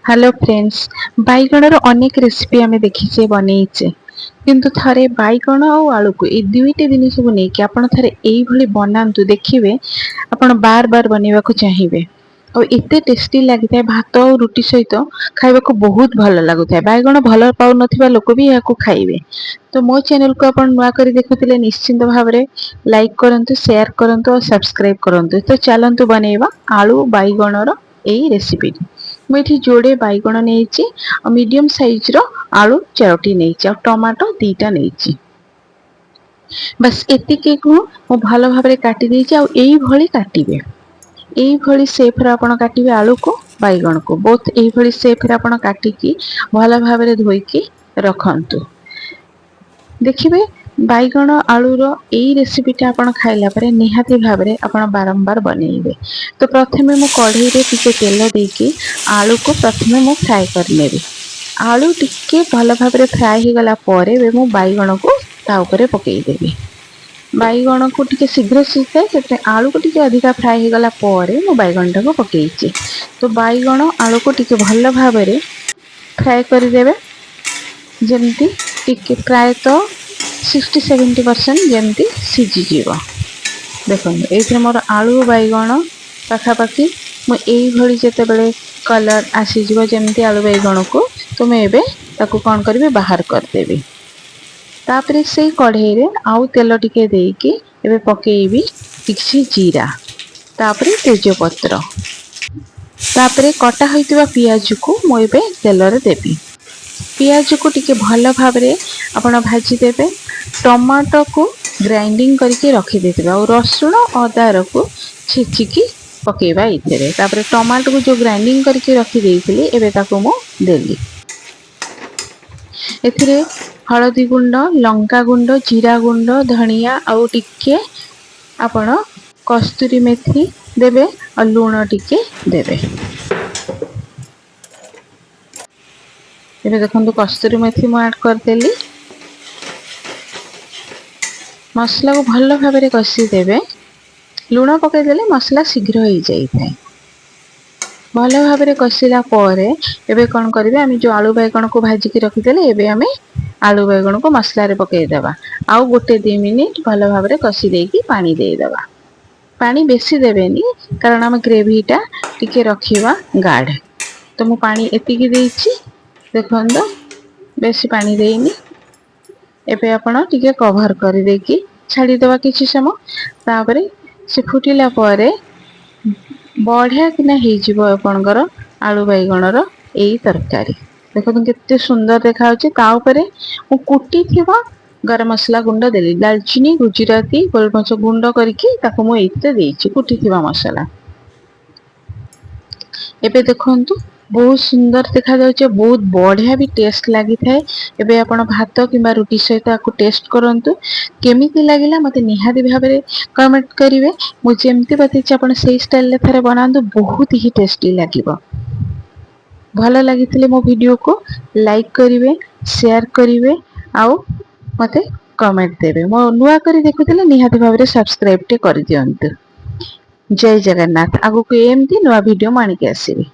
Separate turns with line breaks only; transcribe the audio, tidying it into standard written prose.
Hello friends बैगणर अनेक recipe आम देखीचे बनईचे किंतु थरे बैगण और आलू को ये दुईटी जिनिस को लेकिन आपड़ थे यही बनातु देखिए आप बार बार बनवा को चाहिए और एत टेस्टी लगी था भात और रुटी सहित खाइबा बहुत भल लगुता है। बैगण भल पाऊन लोक भी यहाँ खाइबे। तो मो चैनल को आप नुआ कर देखुले निश्चिंत भाव में लाइक करंतु, शेयर करंतु और सब्सक्राइब करंतु। तो चलतु बनैबा आलू बैगणर यही रेसिपी। मुझे जोड़े बैगण नहीं मीडियम साइज रो आलू 4टी नहीं टमाटो 2टा नहीं बस एतिकी को मु भल भाव में काटी देछि। आ एई भली काटिबे, एई भली शेप रे आपण काटिबे आलू को बैगण को बोथ एई भली शेप रे आपण काटिकी भल भाव में धोईकी रखंतु। देखिए बैगण आलूर यही रेसिपीटा आप खाइला परे निहाती भाव में आप बारंबार बनइबे। तो प्रथमे मु कढ़ई रे टिके तेल देकी आलू को प्रथमे मु फ्राए करने। आलू टिके भल भाव में फ्राए हो गला परे मु बैगण को ता ऊपर पकईदेवी। बैगण को टिके शीघ्र सीझे से आलू को टिके अधिका फ्राए हो गला परे मु बैगण टाको पकईची। तो बैगण आलू को टिके भल भाव में फ्राए करदेवे जमती टिके प्राय तो 60-70% जमती सीझीज। देखो ये मोर आलू बैगण पाखापाखि मुझे जिते कलर आसीज जमती आलू बैगण को तो मुझे ताकू कौन करी बाहर करदेवी। तापर से कढ़ई रे आउ तेल टिके देकी एबे पकेइबी किछि जीरा, तापर तेजपत्र, तापर कटा होइतिबा पियाज को मुझे तेल रे देबी। पियाज को टिके भल भाव में आपण भाजी देबे। टमाटो को ग्राइंडिंग करके रखी देते और रसुण अदार को छेचिकी पकेबा इथे। तापर टमाटो को जो ग्राइंडिंग करके रखी देइथिली एबे ताको मो देली। एथिरे हळदी गुंड, लंका गुंड, जीरा गुंड, धनिया आउ टिके आपण कस्तूरी मेथी देबे और लूण टिके देबे। एबे देखंतु कस्तूरी मेथी मु ऐड करदेली। मसला को भल भाव में कषि देवे। लूण पकईदे मसला शीघ्र हो जाए। भल भाव में कषिला एबे कौन करेंगे आम जो आलू बैगण को भाजिकी रखीदे एबे आम आलू बैगण को मसला रे पकईदेवा। आउ 1-2 मिनिट भल भाव में कषि देकी पानी देदेवा। पानी बेसी देवेनी कारण आम ग्रेवीटा टिके रखिबा गाढ़। तो मु पानी एतिकी देइछि देखंदो बेसी पानी देइनी। एबे आपण टिके कवर कर देकी छाड़ी देवा किछि समय। तापरे से फुटिला परे बढ़िया किना हे जिवो आपनकर आलू बैगणर एई तरकारी। देखो केते सुंदर देखा होछि। ता ऊपर मु कुटी थिबा गरम मसला गुंड देली, दालचीनी, गुजराती, गोलमरिच गुंड करके ताको मु एते देइछि कुटी थिबा मसला। एबे देखंतु बहुत सुंदर देखा जाउछे, बहुत बढ़िया भी टेस्ट लगी थाए। एबे आपण भात किंबा रुटी सहित आको टेस्ट करंतु केमिति लागिला मते निहाती भाव में कमेंट करिवे। मु जेमति बतैछि आपण सेही स्टाइल रे थरे बनांतु, बहुत ही टेस्टी लागिबो। भल लागिथिले मो वीडियो को लाइक करिवे, शेयर करिवे आउ मते कमेंट देबे। मो नुआ करी देखुथिले निहाती भाव में सब्सक्राइब टे कर दियंतु। जय जगन्नाथ। आगु को एमती नुआ वीडियो मानिके आसीबे।